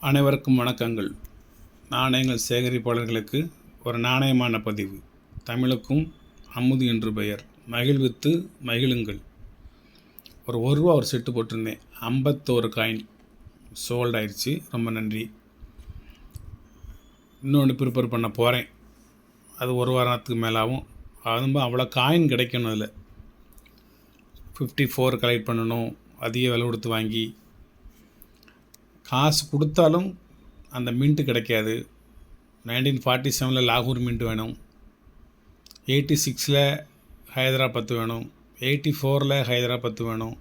அனைவருக்கும் வணக்கங்கள். நாணயங்கள் சேகரிப்பாளர்களுக்கு ஒரு நாணயமான பதிவு. தமிழுக்கும் அமுது என்று பெயர். மகிழ்வித்து மகிழுங்கள். ஒரு ரூபா ஒரு செட்டு போட்டிருந்தேன். 51 காயின் சோல்ட் ஆயிடுச்சு. ரொம்ப நன்றி. இன்னொன்று ப்ரிப்பேர் பண்ண போகிறேன். அது ஒரு வாரத்துக்கு மேலாகும். அதுவும் அவ்வளோ காயின் கிடைக்கணும். அதில் 54 கலெக்ட் பண்ணணும். அதிக விலை கொடுத்து வாங்கி காசு கொடுத்தாலும் அந்த மின்ட்டு கிடைக்காது. 1947 லாகூர் மின்ட் வேணும், 86 ஹைதராபாத் வேணும், 84 ஹைதராபாத் வேணும்,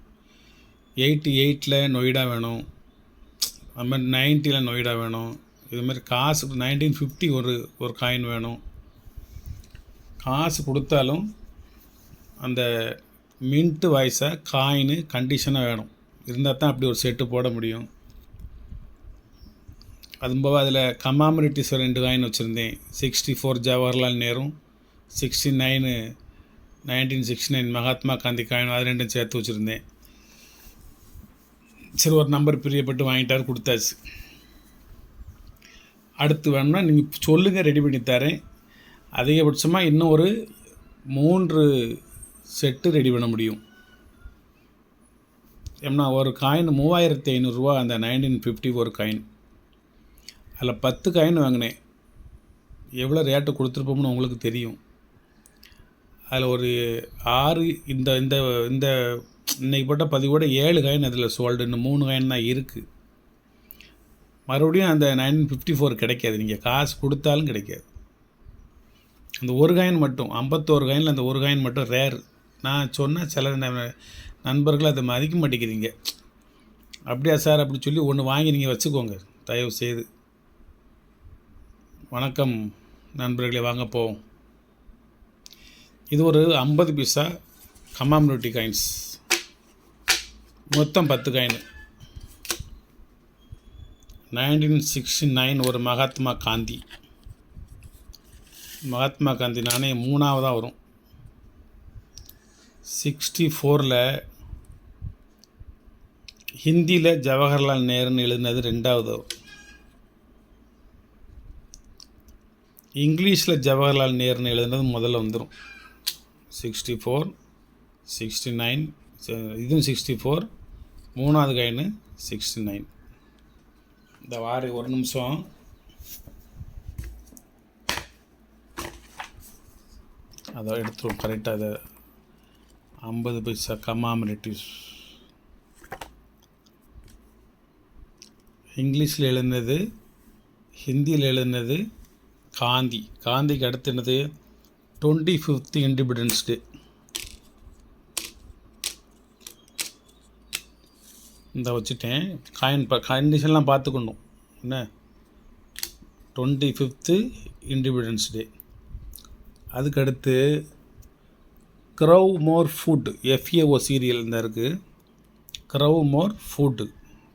88 நொய்டா வேணும், அது மாதிரி 90 நொய்டா வேணும். இதுமாதிரி காசு 1950 ஒரு காயின் வேணும். காசு கொடுத்தாலும் அந்த மின்ட்டு வாய்ஸை காயின் கண்டிஷனாக வேணும். இருந்தால் தான் அப்படி ஒரு செட்டு போட முடியும். அதுபோக அதில் கமாமரேட்டிவ்ஸ் 2 காயின் வச்சுருந்தேன். 64 ஜவஹர்லால் நேரு, 69 1969 மகாத்மா காந்தி காயின், அது 2 சேர்த்து வச்சுருந்தேன். சரி, ஒரு நம்பர் பிரியப்பட்டு வாங்கிட்டாரு, கொடுத்தாச்சு. அடுத்து வேணும்னா நீங்கள் சொல்லுங்கள், ரெடி பண்ணி தரேன். அதிகபட்சமாக இன்னும் ஒரு 3 செட்டு ரெடி பண்ண முடியும். ஏன்னா ஒரு காயின் 3500 ரூபா. அந்த 1950 ஒரு காயின். அதில் 10 காயின் வாங்கினேன். எவ்வளோ ரேட்டு கொடுத்துருப்போம்னு உங்களுக்கு தெரியும். அதில் ஒரு 6 இந்த இந்த இந்த இன்றைக்கி போட்ட பதிவோட 7 காயின் அதில் சோல்டு. இன்னும் 3 காயின் தான் இருக்குது. மறுபடியும் அந்த 1954 கிடைக்காது. நீங்கள் காசு கொடுத்தாலும் கிடைக்காது. அந்த ஒரு காயின் மட்டும் 51 காயினில் அந்த ஒரு காயின் மட்டும் ரேர். நான் சொன்னால் சில நண்பர்கள் அதை மதிக்க மாட்டேங்கிறீங்க. அப்படியா சார் அப்படி சொல்லி ஒன்று வாங்கி நீங்கள் வச்சுக்கோங்க தயவு செய்து. வணக்கம் நண்பர்களே, வாங்க போவோம். இது ஒரு 50 பைசா கமாமரேட்டிவ் காயின்ஸ். மொத்தம் 10 காயின். 1969 ஒரு மகாத்மா காந்தி நாணயம் 3ஆவதாக வரும். 64 ஹிந்தியில் ஜவஹர்லால் நேருன்னு எழுதினது 2ஆவது வரும். இங்கிலீஷில் ஜவஹர்லால் நேருன்னு எழுதுனது முதல்ல வந்துடும். 64 69 இதுவும் 64. 3ஆவது காயின் 69. இந்த வாரி ஒரு நிமிஷம். அதை எடுத்துருவோம் கரெக்டாக. அதை 50 பைசா கமாமரேட்டிவ்ஸ். இங்கிலீஷில் எழுதுனது, ஹிந்தியில் எழுதுனது காந்திக்கு அடுத்து என்னது 25th இண்டிபெண்டன்ஸ் டே. இந்த வச்சுட்டேன். காயின் கண்டிஷன்லாம் பார்த்துக்கணும் என்ன. 25th independence day. அதுக்கடுத்து க்ரவ் மோர் ஃபுட் FAO சீரியல் இந்த இருக்குது. க்ரவ் மோர் ஃபுட்டு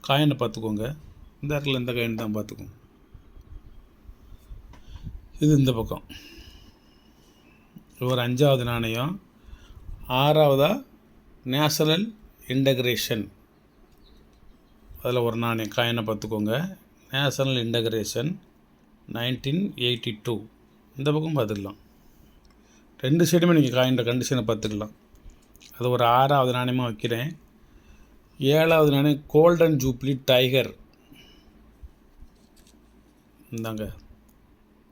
காயினை பார்த்துக்கோங்க. இந்த இடத்துல இந்த காயின் தான் பார்த்துக்கோங்க. இது இந்த பக்கம். ஒரு 5ஆவது நாணயம். 6ஆவதாக நேஷனல் இன்டகிரேஷன். அதில் ஒரு நாணயம் காயினை பார்த்துக்கோங்க. National integration 1982. இந்த பக்கம் பார்த்துக்கலாம். 2 சைடுமே நீங்கள் காயின்ற கண்டிஷனை பார்த்துக்கலாம். அது ஒரு 6ஆவது நாணயமாக வைக்கிறேன். 7ஆவது நாணயம் கோல்டன் ஜூப்ளி டைகர். இந்தாங்க,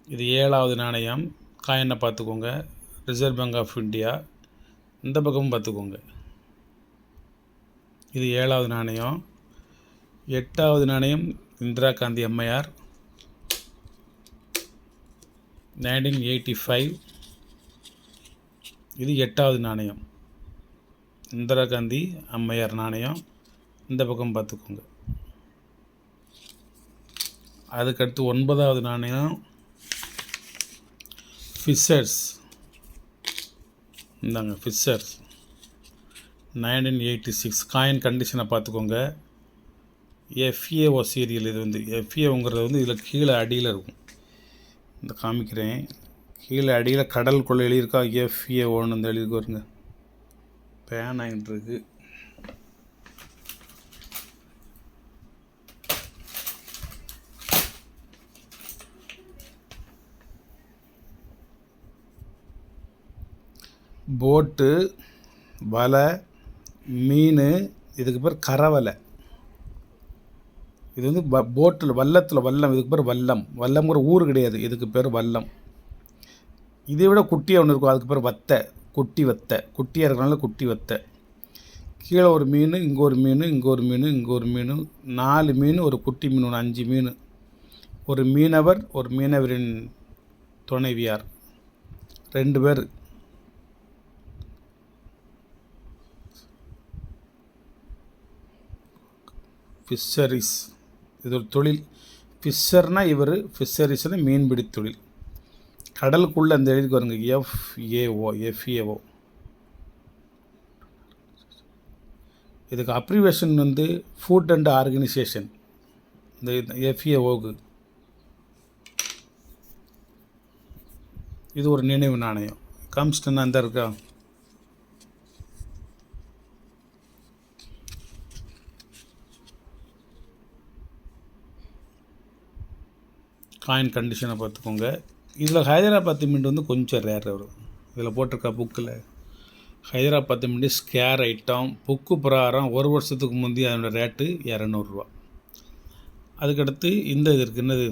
இது 7ஆவது நாணயம். காயினை பார்த்துக்கோங்க. Reserve bank of India. இந்த பக்கமும் பார்த்துக்கோங்க. இது 7ஆவது நாணயம். 8ஆவது நாணயம் இந்திரா காந்தி அம்மையார் 1985. இது 8ஆவது நாணயம். இந்திரா காந்தி அம்மையார் நாணயம். இந்த பக்கம் பார்த்துக்கோங்க. அதுக்கடுத்து 9ஆவது நாணயம் ஃபிஷர்ஸ். இந்தாங்க ஃபிஷர்ஸ் 1986. காயின் கண்டிஷனை பார்த்துக்கோங்க. FAO serial. இது வந்து FAOங்கிறது வந்து இதில் கீழே அடியில் இருக்கும். இந்த காமிக்கிறேன். கீழே அடியில் கடல் கொள்ளை எழுதியிருக்கா FAOன்னு இந்த எழுதிக்கு வருங்க. பேன் ஆகிட்டு இருக்கு. போட்டு, வலை, மீன், இதுக்கு பேர் கரவலை. இது வந்து போட்டில் வல்லத்தில் வல்லம், இதுக்கு பேர் வல்லம். வல்லம்ங்கிற ஊர் கிடையாது, இதுக்கு பேர் வல்லம். இதை விட குட்டியாக ஒன்று இருக்கும், அதுக்கு பேர் வத்தை, குட்டி வத்தை. குட்டியாக இருக்கிறனால குட்டி வத்தை. கீழே ஒரு மீன், இங்கே ஒரு மீன், இங்கே ஒரு மீன், இங்கே ஒரு மீன், 4 மீன், ஒரு குட்டி மீன், ஒன்று 5 மீன். ஒரு மீனவர், ஒரு மீனவரின் துணைவியார், 2 பேர். ஃபிஷரிஸ், இது ஒரு தொழில். ஃபிஷர்னால் இவர், ஃபிஷரிஸ்னால் மீன்பிடி தொழில். கடலுக்குள்ளே அந்த எழுதிக்கு வருங்க, எஃப்ஏஓ. இதுக்கு அப்ரிவேஷன் வந்து ஃபுட் அண்ட் ஆர்கனைசேஷன், இந்த எஃப்ஏஓக்கு. இது ஒரு நினைவு நாணயம். கம்ஸ்டன் அந்த இருக்கா. காயின் கண்டிஷனை பார்த்துக்கோங்க. இதில் ஹைதராபாத் மின்ட் வந்து கொஞ்சம் ரேர் வரும். இதில் போட்டிருக்க புக்கில் Hyderabad mint scarce item. Book பிரகாரம் 1 வருஷத்துக்கு முந்தைய அதனோட ரேட்டு 200 ரூபா. அதுக்கடுத்து இந்த இது இருக்குது, என்னது,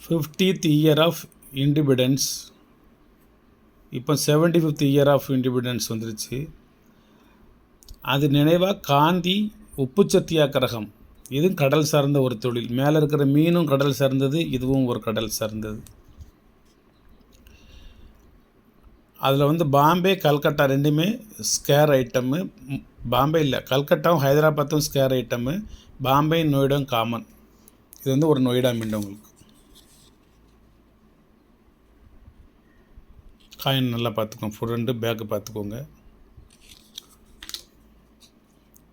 50th இயர் ஆஃப் இண்டிபெண்டன்ஸ். இப்போ 75th இயர் ஆஃப் இண்டிபெண்டன்ஸ் வந்துருச்சு. அது நினைவாக காந்தி உப்பு சத்தியாகிரகம். இதுவும் கடல் சார்ந்த ஒரு தொழில். மேலே இருக்கிற மீனும் கடல் சார்ந்தது, இதுவும் ஒரு கடல் சார்ந்தது. அதில் வந்து பாம்பே, கல்கட்டா ரெண்டுமே ஸ்கேர் ஐட்டமு. பாம்பே இல்லை, கல்கட்டாவும் ஹைதராபாத்தும் ஸ்கேர் ஐட்டமு. பாம்பே, நொய்டாவும் காமன். இது வந்து ஒரு நொய்டா மின்ட். உங்களுக்கு காயின் நல்லா பார்த்துக்கோங்க. ஃப்ரண்ட் பேக்கு பார்த்துக்கோங்க.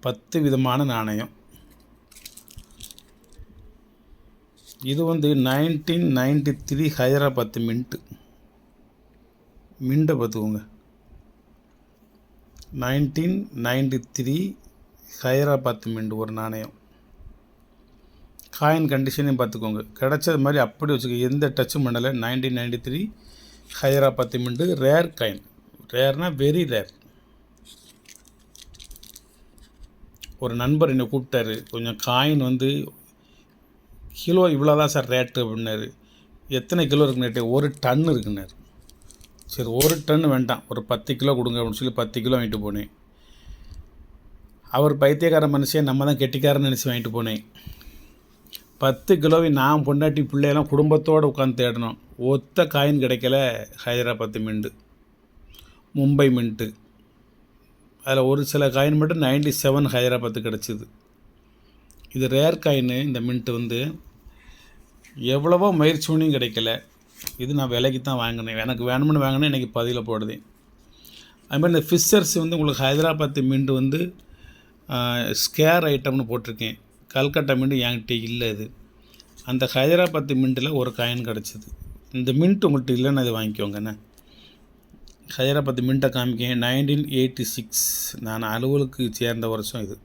10 விதமான நாணயம். இது வந்து 1993 ஹைதராபாத் மின்ட்டு. மின்ட்டை பார்த்துக்கோங்க. 1993 ஹைதராபாத் மின்ட் ஒரு நாணயம். காயின் கண்டிஷனையும் பார்த்துக்கோங்க. கிடச்சது மாதிரி அப்படி வச்சுக்கோங்க, எந்த டச்சும் பண்ணலை. 1993 ஹைதராபாத் மின்ட். Rare coin. ரேர்னால் வெரி ரேர். ஒரு நண்பர் என்னை கூப்பிட்டாரு, கொஞ்சம் காயின் வந்து கிலோ இவ்வளோ தான் சார் ரேட்டு அப்படின்னாரு. எத்தனை கிலோ இருக்குன்னு, 1 டன் இருக்குன்னாரு. சரி, 1 டன் வேண்டாம், ஒரு 10 கிலோ கொடுங்க அப்படின்னு சொல்லி 10 கிலோ வாங்கிட்டு போனேன். அவர் பைத்தியக்கார மனுஷன், நம்ம தான் கெட்டிக்காரன்னு நினச்சி வாங்கிட்டு போனேன். 10 கிலோவை நான், பொண்டாட்டி, பிள்ளையெல்லாம் குடும்பத்தோடு உட்காந்து தேடணும். ஒத்த காயின் கிடைக்கல. Hyderabad mint, Mumbai mint. அதில் ஒரு சில காயின் மட்டும் 97 ஹைதராபாத்து கிடச்சிது. இது ரேர் காயின். இந்த மின்ட்டு வந்து எவ்வளவோ முயற்சி பண்ணியும் கிடைக்கல. இது நான் விலைக்கு தான் வாங்கினேன். எனக்கு வேணும்னு வாங்கினேன். இன்றைக்கி 10 போடுதேன். அதுமாதிரி இந்த ஃபிஷர்ஸ் வந்து உங்களுக்கு ஹைதராபாத் மின்ட்டு வந்து ஸ்கேர் ஐட்டம்னு போட்டிருக்கேன். கல்கட்டா மின்ட்டு என்கிட்ட இல்லை. இது அந்த ஹைதராபாத் மின்ட்டில் ஒரு காயின் கிடச்சிது. இந்த மின்ட்டு உங்கள்கிட்ட இல்லைன்னு அதை வாங்கிக்கோங்கண்ணே. ஹைதராபாத் மின்ட்டை காமிக்கேன். 1986 நான் அலுவலுக்கு சேர்ந்த வருஷம் இது.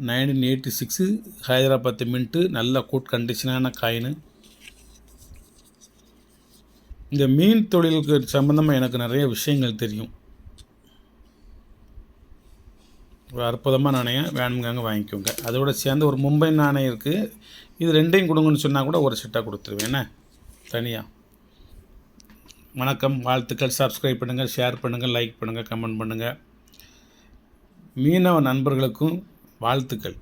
1986 ஹைதராபாத் மின்ட்டு. நல்ல குட் கண்டிஷனான காயின். இந்த மீன் தொழிலுக்கு சம்மந்தமாக எனக்கு நிறைய விஷயங்கள் தெரியும். ஒரு அற்புதமாக நாணயம். வேணுங்காங்க வாங்கிக்கோங்க. அதோடு சேர்ந்து ஒரு மும்பை நாணயம் இருக்குது. இது 2ஐயும் கொடுங்கன்னு சொன்னால் கூட ஒரு செட்டாக கொடுத்துருவேன் என்ன தனியாக. வணக்கம், வாழ்த்துக்கள். சப்ஸ்கிரைப் பண்ணுங்கள், ஷேர் பண்ணுங்கள், லைக் பண்ணுங்கள், கமெண்ட் பண்ணுங்கள். மீனவ நண்பர்களுக்கும் வாழ்த்துக்கள்.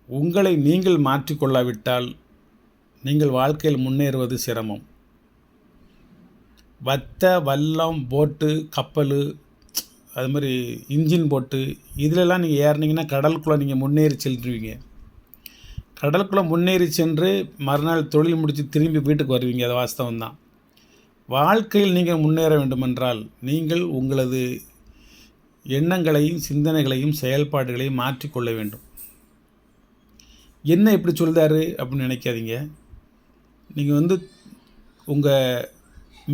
உங்களை நீங்கள் மாற்றிக்கொள்ளாவிட்டால் நீங்கள் வாழ்க்கையில் முன்னேறுவது சிரமம். வத்தை, வல்லம், போட்டு, கப்பல், அது மாதிரி இன்ஜின் போட்டு இதிலெல்லாம் நீங்கள் ஏறினீங்கன்னா கடலுக்குள்ளே நீங்கள் முன்னேறி செல்வீங்க. கடலுக்குள்ளே முன்னேறி சென்று மறுநாள் தொழில் முடித்து திரும்பி வீட்டுக்கு வருவீங்க. அது வாஸ்தவம்தான். வாழ்க்கையில் நீங்கள் முன்னேற வேண்டுமென்றால் நீங்கள் உங்களது எண்ணங்களையும் சிந்தனைகளையும் செயல்பாடுகளையும் மாற்றிக்கொள்ள வேண்டும். என்ன இப்படி சொல்கிறாரு அப்படின்னு நினைக்காதீங்க. நீங்கள் வந்து உங்கள்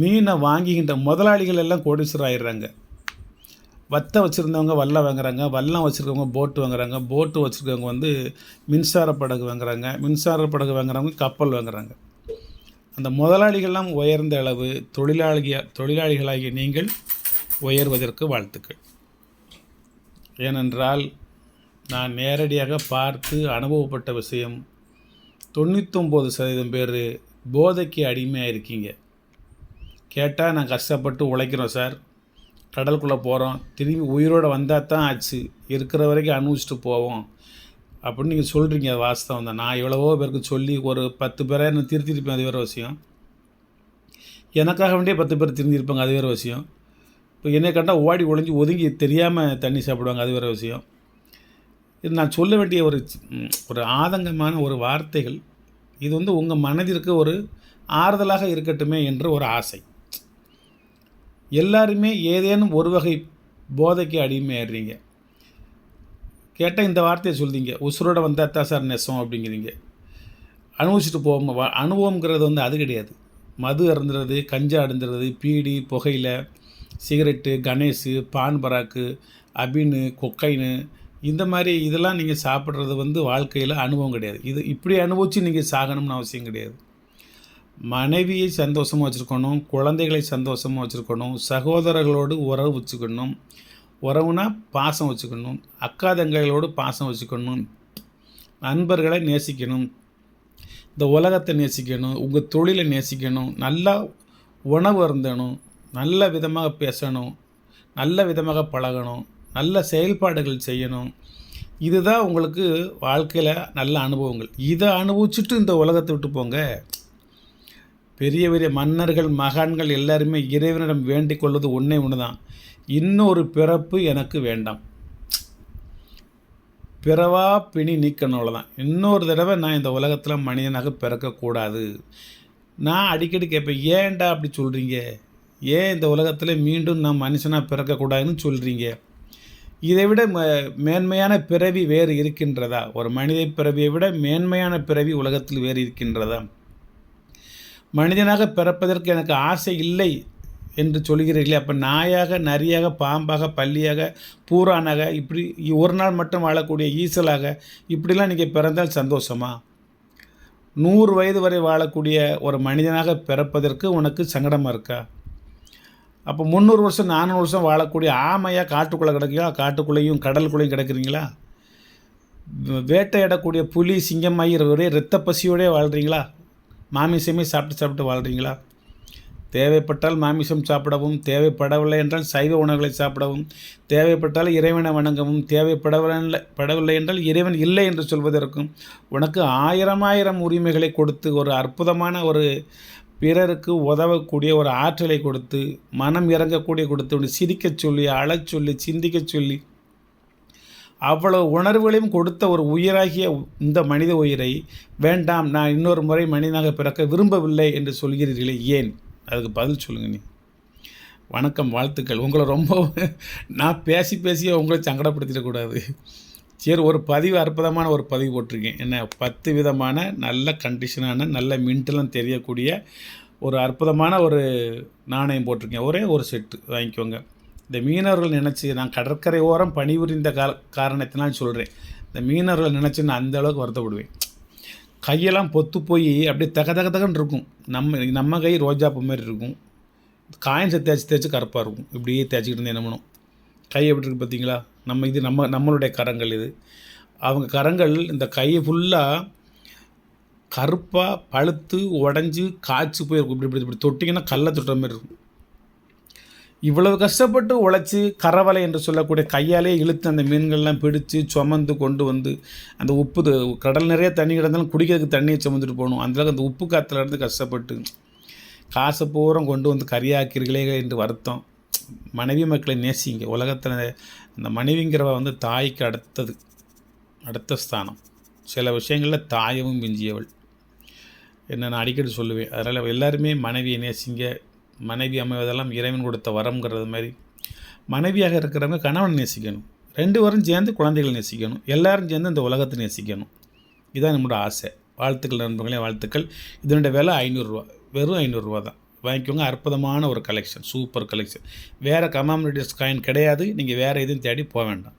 மீனை வாங்கிக்கின்ற முதலாளிகள் எல்லாம் கோடீஸ்வரர் ஆயிடுறாங்க. வத்தை வச்சுருந்தவங்க வல்லம் வாங்குறாங்க, வல்லம் வச்சுருக்கவங்க போட்டு வாங்குறாங்க, போட்டு வச்சுருக்கவங்க வந்து மின்சார படகு வாங்குறாங்க, மின்சார படகு வாங்குறவங்க கப்பல் வாங்குறாங்க. அந்த முதலாளிகள்லாம் உயர்ந்த அளவு தொழிலாளிகளாகிய நீங்கள் உயர்வதற்கு வாழ்த்துக்கள். ஏனென்றால் நான் நேரடியாக பார்த்து அனுபவப்பட்ட விஷயம், 99% பேர் போதைக்கு அடிமையாக இருக்கீங்க. கேட்டால் நான் கஷ்டப்பட்டு உழைக்கிறோம் சார், கடலுக்குள்ளே போகிறோம், திரும்பி உயிரோடு வந்தால் தான் ஆச்சு, இருக்கிற வரைக்கும் அனுபவிச்சுட்டு போவோம் அப்படின்னு நீங்கள் சொல்கிறீங்க. அது வாஸ்தவம் தான். நான் எவ்வளவோ பேருக்கு சொல்லி ஒரு 10 பேரை நான் திருத்திருப்பேன், அது வேறு விஷயம். எனக்காக வேண்டிய 10 பேர் திருந்திருப்பாங்க, அது வேறு விஷயம். இப்போ என்னை கண்டால் ஓடி ஒளிஞ்சு ஒதுங்கி தெரியாமல் தண்ணி சாப்பிடுவாங்க, அது வேறு விஷயம். இது நான் சொல்ல வேண்டிய ஒரு ஆதங்கமான ஒரு வார்த்தைகள். இது உங்கள் மனதிற்கு ஒரு ஆறுதலாக இருக்கட்டுமே என்று ஒரு ஆசை. எல்லாருமே ஏதேனும் ஒரு வகை போதைக்கு அடிமையாடுறீங்க. கேட்டால் இந்த வார்த்தையை சொல்கிறீங்க, உசுரோட வந்தால் தான் சார் நெசம் அப்படிங்கிறீங்க. அனுபவிச்சுட்டு போவோம். அனுபவங்கிறது அது கிடையாது. மது அருந்துறது, கஞ்சா அருந்துறது, பீடி, புகையில, சிகரெட்டு, கணேஷு, பான் பராக்கு, அபின்னு, கொக்கைனு, இந்த மாதிரி இதெல்லாம் நீங்கள் சாப்பிட்றது வாழ்க்கையில் அனுபவம் கிடையாது. இது இப்படி அனுபவித்து நீங்கள் சாகணும்னு அவசியம் கிடையாது. மனைவியை சந்தோஷமாக வச்சுருக்கணும், குழந்தைகளை சந்தோஷமாக வச்சுருக்கணும், சகோதரர்களோடு உறவு வச்சுக்கணும். உறவுனா பாசம் வச்சுக்கணும், அக்கா தங்கைகளோடு பாசம் வச்சுக்கணும், நண்பர்களை நேசிக்கணும், இந்த உலகத்தை நேசிக்கணும், உங்கள் தொழிலை நேசிக்கணும், நல்லா உணவு அருந்தணும், நல்ல விதமாக பேசணும், நல்ல விதமாக பழகணும், நல்ல செயல்பாடுகள் செய்யணும். இதுதான் உங்களுக்கு வாழ்க்கையில் நல்ல அனுபவங்கள். இதை அனுபவிச்சுட்டு இந்த உலகத்தை விட்டு போங்க. பெரிய பெரிய மன்னர்கள், மகான்கள் எல்லாருமே இறைவனிடம் வேண்டிக் கொள்வது ஒன்றே ஒன்று தான், இன்னொரு பிறப்பு எனக்கு வேண்டாம். பிறவா பிணி நீக்கணும், அவ்வளோதான். இன்னொரு தடவை நான் இந்த உலகத்தில் மனிதனாக பிறக்கக்கூடாது. நான் அடிக்கடி கேட்பேன், ஏன்டா அப்படி சொல்கிறீங்க? ஏன் இந்த உலகத்தில் மீண்டும் நான் மனுஷனாக பிறக்கக்கூடாதுன்னு சொல்கிறீங்க? இதை விட மேன்மையான பிறவி வேறு இருக்கின்றதா? ஒரு மனித பிறவியை விட மேன்மையான பிறவி உலகத்தில் வேறு இருக்கின்றதா? மனிதனாக பிறப்பதற்கு எனக்கு ஆசை இல்லை என்று சொல்கிறீர்களே, அப்போ நாயாக, நரியாக, பாம்பாக, பல்லியாக, பூரானாக, இப்படி ஒரு நாள் மட்டும் வாழக்கூடிய ஈசலாக இப்படிலாம் நீங்கள் பிறந்தால் சந்தோஷமா? 100 வயது வரை வாழக்கூடிய ஒரு மனிதனாக பிறப்பதற்கு உனக்கு சங்கடமாக இருக்கா? அப்போ 300 வருஷம் 400 வருஷம் வாழக்கூடிய ஆமையாக காட்டுக்குள்ளே கிடக்குங்களா? காட்டுக்குள்ளேயும் கடலுக்குள்ளேயும் கிடக்குறீங்களா? வேட்டையிடக்கூடிய புலி, சிங்கமாகி ஒரே இரத்த பசியோடே வாழ்கிறீங்களா? மாமிசமே சாப்பிட்டு வாழ்கிறீங்களா? தேவைப்பட்டால் மாமிசம் சாப்பிடவும், தேவைப்படவில்லை என்றால் சைவ உணவுகளை சாப்பிடவும், தேவைப்பட்டால் இறைவனை வணங்கவும், படவில்லை என்றால் இறைவன் இல்லை என்று சொல்வதற்கும் உனக்கு 1000 உரிமைகளை கொடுத்து, ஒரு அற்புதமான ஒரு பிறருக்கு உதவக்கூடிய ஒரு ஆற்றலை கொடுத்து, மனம் இறங்கக்கூடிய கொடுத்து, சிரிக்கச் சொல்லி, அழச் சொல்லி, சிந்திக்க சொல்லி, அவ்வளவு உணர்வுகளையும் கொடுத்த ஒரு உயிராகிய இந்த மனித உயிரை வேண்டாம், நான் இன்னொரு முறை மனிதனாக பிறக்க விரும்பவில்லை என்று சொல்கிறீர்களே, ஏன்? அதுக்கு பதில் சொல்லுங்கள். நீ வணக்கம், வாழ்த்துக்கள். உங்களை ரொம்ப நான் பேசியே உங்களை சங்கடப்படுத்திடக்கூடாது. சரி, ஒரு பதிவு, அற்புதமான ஒரு பதிவு போட்டிருக்கேன். என்ன, 10 விதமான நல்ல கண்டிஷனான, நல்ல மின்டெல்லாம் தெரியக்கூடிய ஒரு அற்புதமான ஒரு நாணயம் போட்டிருக்கேன். ஒரே ஒரு செட்டு வாங்கிக்கோங்க. இந்த மீனவர்கள் நினச்சி, நான் கடற்கரை ஓரம் பணிபுரிந்த காரணத்தினால் சொல்கிறேன், இந்த மீனவர்கள் நினச்சி நான் அந்தளவுக்கு வருத்தப்படுவேன். கையெல்லாம் பொத்து போய் அப்படியே தகன்னு இருக்கும். நம்ம கை ரோஜாப்பூ மாதிரி இருக்கும். காயின்ஸை தேய்ச்சி கருப்பாக இருக்கும். இப்படியே தேய்ச்சிக்கிட்டு இருந்தேன். என்ன பண்ணும், கை எப்படி இருக்குது பார்த்தீங்களா? இது நம்மளுடைய கரங்கள். இது அவங்க கரங்கள். இந்த கையை ஃபுல்லாக கருப்பாக பழுத்து உடஞ்சி காய்ச்சி போயிருக்கும். இப்படி தொட்டிங்கன்னா கல்லை தொட்டுற மாதிரி இருக்கும். இவ்வளவு கஷ்டப்பட்டு உழைச்சி கரவலை என்று சொல்லக்கூடிய கையாலே இழுத்து அந்த மீன்கள்லாம் பிடிச்சி சுமந்து கொண்டு வந்து, அந்த உப்பு, கடல் நிறைய தண்ணி கிடந்தாலும் குடிக்கிறதுக்கு தண்ணியை சுமந்துட்டு போகணும். அந்தளவுக்கு அந்த உப்பு காற்றுலேருந்து கஷ்டப்பட்டு காசை பூரம் கொண்டு வந்து கரியாக்கிறீர்களே என்று வருத்தம். மனைவி மக்களை நேசிங்க. உலகத்தில் அந்த மனைவிங்கிறவ தாய்க்கு அடுத்த ஸ்தானம். சில விஷயங்களில் தாயவும் மிஞ்சியவள் என்ன நான் அடிக்கடி சொல்லுவேன். அதனால் எல்லாருமே மனைவியை நேசிங்க. மனைவி அமைவதெல்லாம் இறைவன் கொடுத்த வரம்ங்கிறது மாதிரி மனைவியாக இருக்கிறவங்க கணவன் நேசிக்கணும். 2 பேரும் சேர்ந்து குழந்தைகள் நேசிக்கணும். எல்லோரும் சேர்ந்து இந்த உலகத்தை நேசிக்கணும். இதுதான் நம்மளோட ஆசை. வாழ்த்துக்கள் நண்பர்களே, வாழ்த்துக்கள். இதனுடைய விலை 500 ரூபா, வெறும் 500 ரூபா தான். வாங்கிக்கோங்க. அற்புதமான ஒரு கலெக்ஷன், சூப்பர் கலெக்ஷன். வேறு கமாமிடேஸ் காயின் கிடையாது. நீங்கள் வேறு எதுவும் தேடி போக வேண்டாம்.